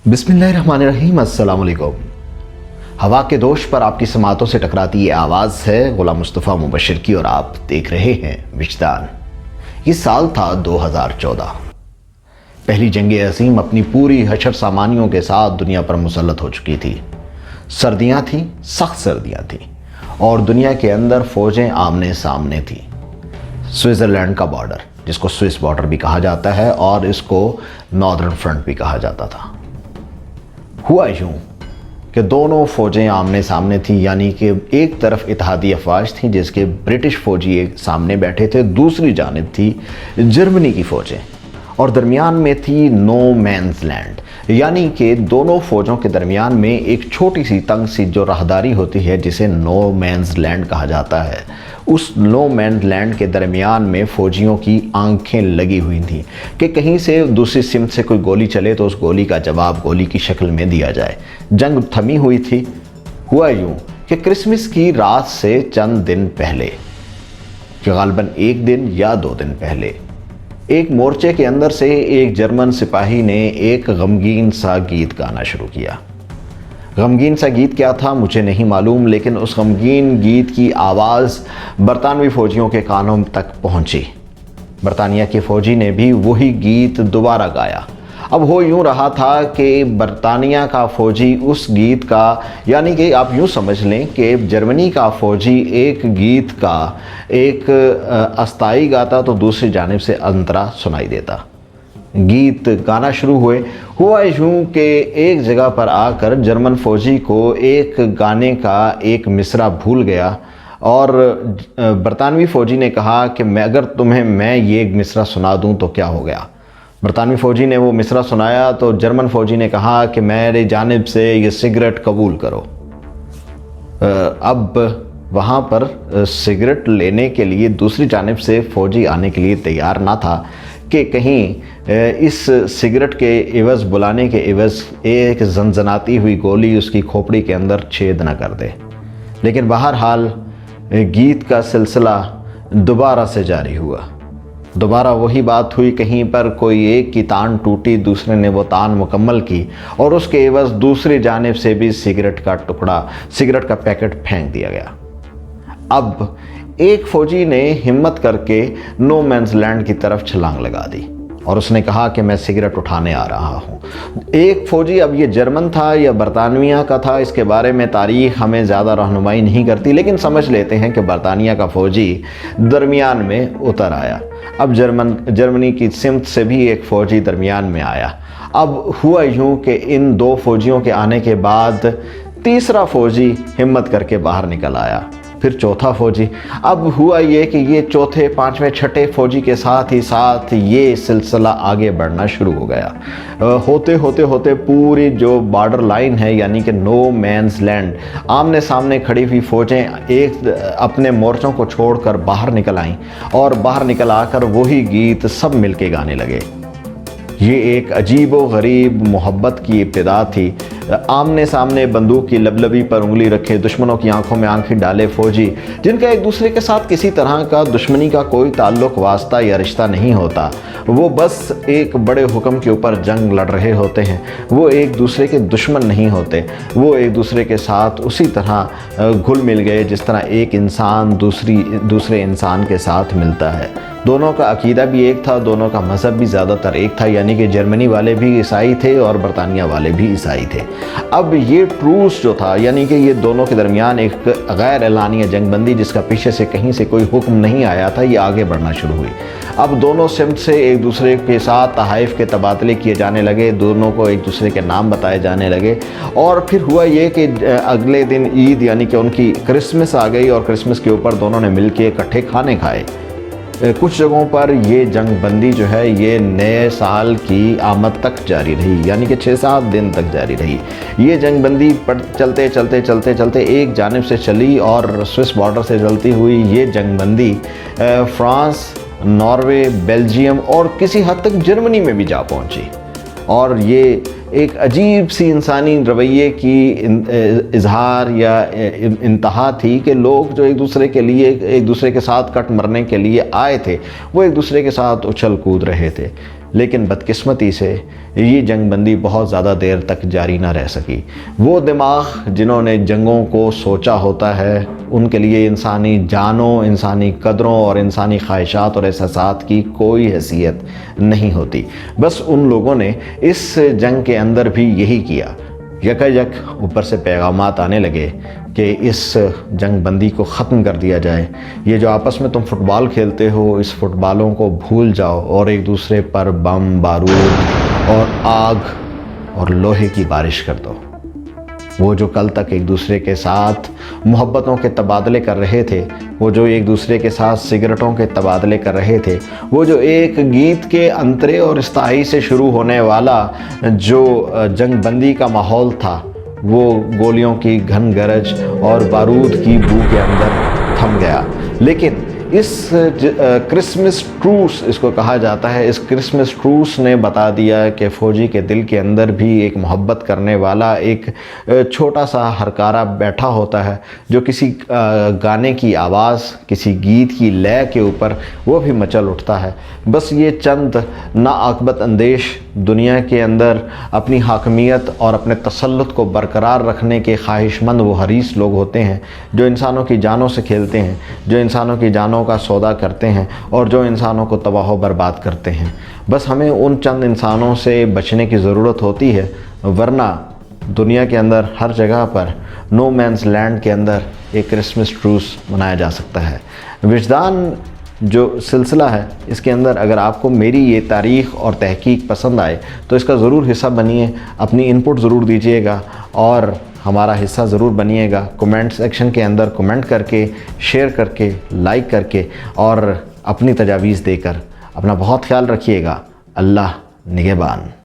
बिस्मिल्लाहिर्रहमानिर्रहीम, अस्सलाम वालेकुम। हवा के दोष पर आपकी समातों से टकराती ये आवाज़ है गुलाम मुस्तफ़ा मुबशर की और आप देख रहे हैं विजदान। ये साल था 2014। पहली जंग अज़ीम अपनी पूरी हशर सामानियों के साथ दुनिया पर मुसल्लत हो चुकी थी। सर्दियाँ थीं, सख्त सर्दियाँ थीं और दुनिया के अंदर फ़ौजें आमने सामने थीं। स्विट्ज़रलैंड का बॉर्डर, जिसको स्विस बॉर्डर भी कहा जाता है और इसको नॉर्दर्न फ्रंट भी कहा जाता था। हुआ यूँ कि दोनों फ़ौजें आमने सामने थीं, यानी कि एक तरफ इत्तेहादी अफवाज थी जिसके ब्रिटिश फ़ौजी एक सामने बैठे थे, दूसरी जानिब थी जर्मनी की फ़ौजें और दरमियान में थी नो मैन्स लैंड, यानी कि दोनों फ़ौजों के दरमियान में एक छोटी सी तंग सी जो राहदारी होती है जिसे नो मैन्स लैंड कहा जाता है। उस नो मैन्स लैंड के दरमियान में फ़ौजियों की आंखें लगी हुई थीं कि कहीं से दूसरी सिमत से कोई गोली चले तो उस गोली का जवाब गोली की शक्ल में दिया जाए। जंग थमी हुई थी। हुआ यूँ कि क्रिसमस की रात से चंद दिन पहले, गालिबन एक दिन या 2 दिन पहले, एक मोर्चे के अंदर से एक जर्मन सिपाही ने एक गमगीन सा गीत गाना शुरू किया। गमगीन सा गीत क्या था मुझे नहीं मालूम, लेकिन उस गमगीन गीत की आवाज़ बरतानवी फ़ौजियों के कानों तक पहुंची। बरतानिया के फ़ौजी ने भी वही गीत दोबारा गाया। अब हो यूँ रहा था कि बरतानिया का फ़ौजी उस गीत का, यानी कि आप यूँ समझ लें कि जर्मनी का फ़ौजी एक गीत का एक अस्थाई गाता तो दूसरी जानिब से अंतरा सुनाई देता। गीत गाना शुरू हुआ यूँ कि एक जगह पर आकर जर्मन फ़ौजी को एक गाने का एक मिसरा भूल गया और बरतानवी फ़ौजी ने कहा कि अगर तुम्हें मैं ये मिसरा सुना दूँ तो क्या हो गया। बरतानवी फ़ौजी ने वो मिसरा सुनाया तो जर्मन फ़ौजी ने कहा कि मेरे जानिब से ये सिगरेट कबूल करो। अब वहाँ पर सिगरेट लेने के लिए दूसरी जानिब से फ़ौजी आने के लिए तैयार ना था कि कहीं इस सिगरेट के इवज़, बुलाने के इवज़ एक जनजनाती हुई गोली उसकी खोपड़ी के अंदर छेद न कर दे। लेकिन बहरहाल गीत का सिलसिला दोबारा से जारी हुआ। दोबारा वही बात हुई, कहीं पर कोई एक की तान टूटी, दूसरे ने वो तान मुकम्मल की और उसके एवज़ दूसरी जानिब से भी सिगरेट का टुकड़ा, सिगरेट का पैकेट फेंक दिया गया। अब एक फ़ौजी ने हिम्मत करके नो मैन्स लैंड की तरफ छलांग लगा दी और उसने कहा कि मैं सिगरेट उठाने आ रहा हूँ। एक फ़ौजी, अब ये जर्मन था या बरतानिया का था, इसके बारे में तारीख़ हमें ज़्यादा रहनुमाई नहीं करती, लेकिन समझ लेते हैं कि बरतानिया का फ़ौजी दरमियान में उतर आया। अब जर्मनी की सिमत से भी एक फ़ौजी दरमियान में आया। अब हुआ यूँ कि इन 2 फ़ौजियों के आने के बाद तीसरा फ़ौजी हिम्मत करके बाहर निकल आया, फिर चौथा फ़ौजी। अब हुआ ये कि ये चौथे, पाँचवें, छठे फ़ौजी के साथ ही साथ ये सिलसिला आगे बढ़ना शुरू हो गया। होते होते होते पूरी जो बॉर्डर लाइन है, यानी कि नो मैन्स लैंड, आमने सामने खड़ी हुई फ़ौजें एक अपने मोर्चों को छोड़कर बाहर निकल आईं और बाहर निकल आकर वही गीत सब मिल के गाने लगे। ये एक अजीब व गरीब मोहब्बत की इब्तिदा थी। आमने सामने बंदूक की लबलबी पर उंगली रखे, दुश्मनों की आंखों में आंखें डाले फ़ौजी, जिनका एक दूसरे के साथ किसी तरह का दुश्मनी का कोई ताल्लुक़, वास्ता या रिश्ता नहीं होता, वो बस एक बड़े हुक्म के ऊपर जंग लड़ रहे होते हैं। वो एक दूसरे के दुश्मन नहीं होते, वो एक दूसरे के साथ उसी तरह घुल मिल गए जिस तरह एक इंसान दूसरे इंसान के साथ मिलता है। दोनों का अकीदा भी एक था, दोनों का मज़हब भी ज़्यादातर एक था, यानी कि जर्मनी वाले भी ईसाई थे और बरतानिया वाले भी ईसाई थे। अब ये ट्रूस जो था, यानी कि ये दोनों के दरमियान एक गैर एलानिया जंगबंदी जिसका पीछे से कहीं से कोई हुक्म नहीं आया था, ये आगे बढ़ना शुरू हुई। अब दोनों सिमत से एक दूसरे के साथ तहाइफ के तबादले किए जाने लगे, दोनों को एक दूसरे के नाम बताए जाने लगे और फिर हुआ ये कि अगले दिन ईद, यानी कि उनकी क्रिसमस आ गई और क्रिसमस के ऊपर दोनों ने मिल के इकट्ठे खाने खाए। कुछ जगहों पर ये जंगबंदी जो है ये नए साल की आमद तक जारी रही, यानी कि 6-7 दिन तक जारी रही। ये जंगबंदी चलते चलते चलते चलते एक जानिब से चली और स्विस बॉर्डर से चलती हुई ये जंगबंदी फ्रांस, नॉर्वे, बेल्जियम और किसी हद तक जर्मनी में भी जा पहुंची। और ये एक अजीब सी इंसानी रवैये की इजहार या इंतहा थी कि लोग जो एक दूसरे के लिए, एक दूसरे के साथ कट मरने के लिए आए थे, वो एक दूसरे के साथ उछल कूद रहे थे। लेकिन बदकिस्मती से ये जंगबंदी बहुत ज़्यादा देर तक जारी ना रह सकी। वो दिमाग जिन्होंने जंगों को सोचा होता है, उनके लिए इंसानी जानों, इंसानी कदरों और इंसानी ख्वाहिशात और एहसासात की कोई हैसियत नहीं होती। बस उन लोगों ने इस जंग के अंदर भी यही किया। यकायक ऊपर से पैगामात आने लगे कि इस जंग बंदी को ख़त्म कर दिया जाए। ये जो आपस में तुम फ़ुटबॉल खेलते हो, इस फ़ुटबॉलों को भूल जाओ और एक दूसरे पर बम, बारूद और आग और लोहे की बारिश कर दो। वो जो कल तक एक दूसरे के साथ मोहब्बतों के तबादले कर रहे थे, वो जो एक दूसरे के साथ सिगरेटों के तबादले कर रहे थे, वो जो एक गीत के अंतरे और इस्ताई से शुरू होने वाला जो जंग बंदी का माहौल था, वो गोलियों की घन गरज और बारूद की बू के अंदर थम गया। लेकिन इस क्रिसमस ट्रूस इसको कहा जाता है, इस क्रिसमस ट्रूस ने बता दिया कि फ़ौजी के दिल के अंदर भी एक मोहब्बत करने वाला एक छोटा सा हरकारा बैठा होता है, जो किसी गाने की आवाज़, किसी गीत की लय के ऊपर वो भी मचल उठता है। बस ये चंद नाअक़बत अंदेश दुनिया के अंदर अपनी हाकमियत और अपने तसल्लुत को बरकरार रखने के ख्वाहिशमंद वो हरीस लोग होते हैं, जो इंसानों की जानों से खेलते हैं, जो इंसानों की जानों का सौदा करते हैं और जो इंसानों को तबाह व बर्बाद करते हैं। बस हमें उन चंद इंसानों से बचने की ज़रूरत होती है, वरना दुनिया के अंदर हर जगह पर नो मैंस लैंड के अंदर एक क्रिसमस ट्रूस मनाया जा सकता है। विजदान जो सिलसिला है, इसके अंदर अगर आपको मेरी ये तारीख़ और तहकीक पसंद आए तो इसका ज़रूर हिस्सा बनिए, अपनी इनपुट ज़रूर दीजिएगा और हमारा हिस्सा ज़रूर बनिएगा। कमेंट सेक्शन के अंदर कमेंट करके, शेयर करके, लाइक करके और अपनी तजावीज़ देकर। अपना बहुत ख्याल रखिएगा। अल्लाह निगहबान।